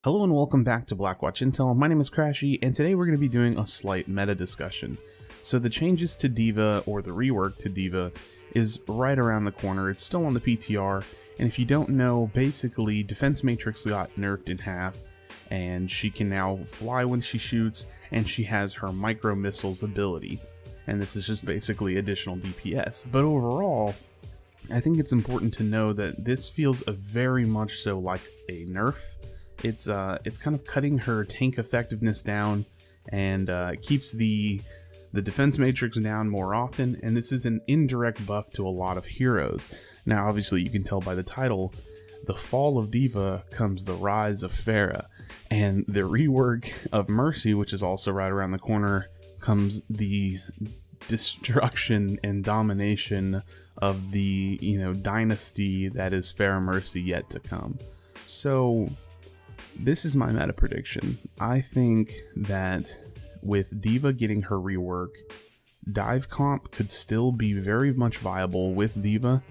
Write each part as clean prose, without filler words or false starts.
Hello and welcome back to Blackwatch Intel. My name is Crashy, and today we're going to be doing a slight meta discussion. So the changes to D.Va, or the rework to D.Va, is right around the corner. It's still on the PTR, and if you don't know, basically Defense Matrix got nerfed in half, and she can now fly when she shoots, and she has her micro missiles ability. And this is just basically additional DPS. But overall, I think it's important to know that this feels very much so like a nerf. It's kind of cutting her tank effectiveness down and keeps the defense matrix down more often, and this is an indirect buff to a lot of heroes. Now obviously you can tell by the title, the fall of D.Va comes the rise of Pharah, and the rework of Mercy, which is also right around the corner, comes the destruction and domination of the, dynasty that is Pharmercy yet to come. So this is my meta prediction. I think that with D.Va getting her rework, dive comp could still be very much viable with D.Va,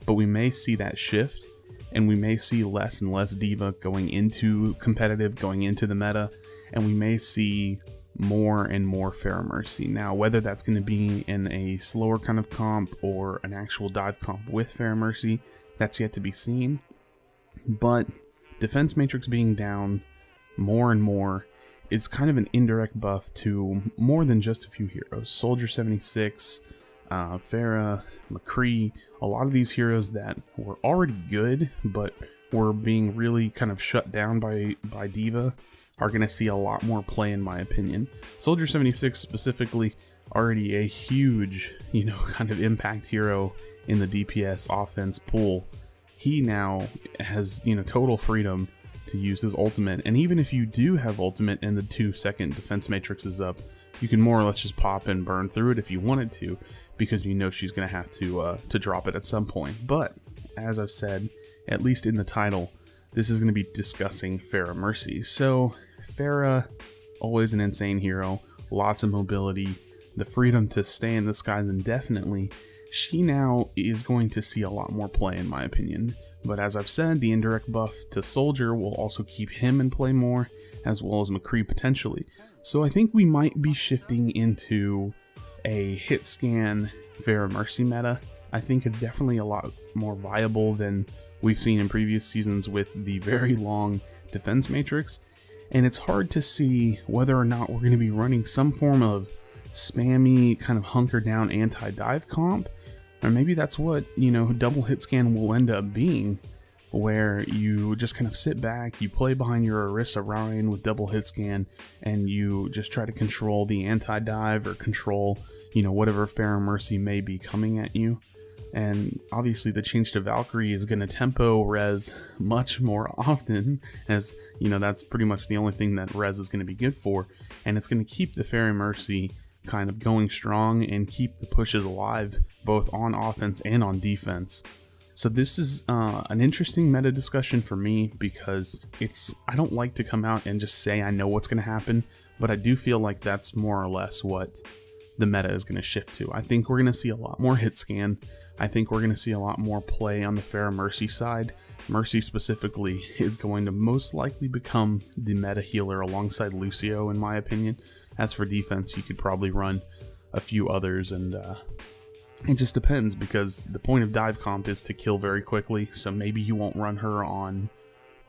but we may see that shift, and we may see less and less D.Va going into competitive, going into the meta, and we may see more and more Pharmercy. Now, whether that's going to be in a slower kind of comp or an actual dive comp with Pharmercy, that's yet to be seen. But defense matrix being down more and more is kind of an indirect buff to more than just a few heroes. Soldier 76, Pharah, McCree, a lot of these heroes that were already good but were being really kind of shut down by D.Va are going to see a lot more play, in my opinion. Soldier 76 specifically, already a huge, kind of impact hero in the DPS offense pool. He now has, total freedom to use his ultimate, and even if you do have ultimate and the 2-second defense matrix is up, you can more or less just pop and burn through it if you wanted to, because she's going to have to drop it at some point. But as I've said, at least in the title, this is going to be discussing Pharmercy. So Pharah, always an insane hero, lots of mobility, the freedom to stay in the skies indefinitely. She now is going to see a lot more play, in my opinion. But as I've said, the indirect buff to Soldier will also keep him in play more, as well as McCree potentially. So I think we might be shifting into a hit scan Pharmercy meta. I think it's definitely a lot more viable than we've seen in previous seasons with the very long defense matrix. And it's hard to see whether or not we're going to be running some form of spammy kind of hunker down anti-dive comp. Or maybe that's what, double hit scan will end up being, where you just kind of sit back, you play behind your Orisa Ryan with double hit scan, and you just try to control the anti-dive or control, whatever Pharmercy may be coming at you. And obviously the change to Valkyrie is going to tempo res much more often, as, that's pretty much the only thing that res is going to be good for, and it's going to keep the Pharmercy kind of going strong and keep the pushes alive, both on offense and on defense. So this is an interesting meta discussion for me, because I don't like to come out and just say I know what's going to happen, but I do feel like that's more or less what the meta is going to shift to. I think we're going to see a lot more hit scan. I think we're going to see a lot more play on the Pharmercy side. Mercy specifically is going to most likely become the meta healer alongside Lucio, in my opinion. As for defense, you could probably run a few others, and it just depends, because the point of dive comp is to kill very quickly, so maybe you won't run her on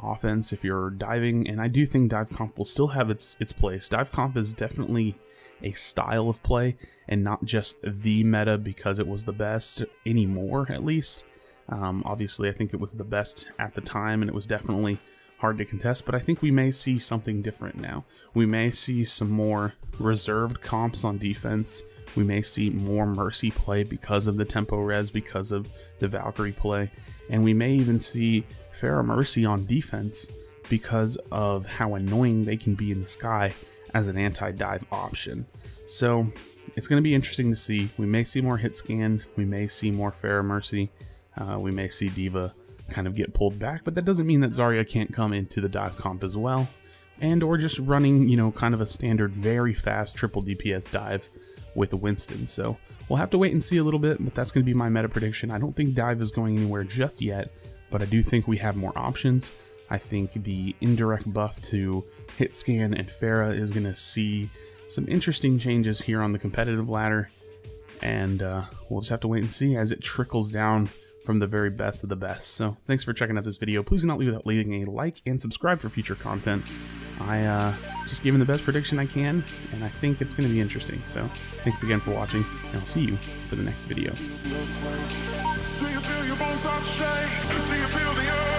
offense if you're diving, and I do think dive comp will still have its place. Dive comp is definitely a style of play, and not just the meta because it was the best anymore, at least. Obviously, I think it was the best at the time, and it was definitely hard to contest, but I think we may see something different now. We may see some more reserved comps on defense. We may see more Mercy play because of the tempo res, because of the Valkyrie play, and we may even see Pharmercy on defense because of how annoying they can be in the sky as an anti-dive option. So it's going to be interesting to see. We may see more hit scan, we may see more Pharmercy, we may see D.Va kind of get pulled back, but that doesn't mean that Zarya can't come into the dive comp as well, and or just running, kind of a standard very fast triple DPS dive with Winston. So we'll have to wait and see a little bit, but that's going to be my meta prediction. I don't think dive is going anywhere just yet, but I do think we have more options. I think the indirect buff to Hitscan and Pharah is going to see some interesting changes here on the competitive ladder, and we'll just have to wait and see as it trickles down from the very best of the best. So thanks for checking out this video. Please do not leave without leaving a like and subscribe for future content. I just gave him the best prediction I can, and I think it's going to be interesting. So thanks again for watching, and I'll see you for the next video. Do you feel your bones start to shake? Do you feel the earth?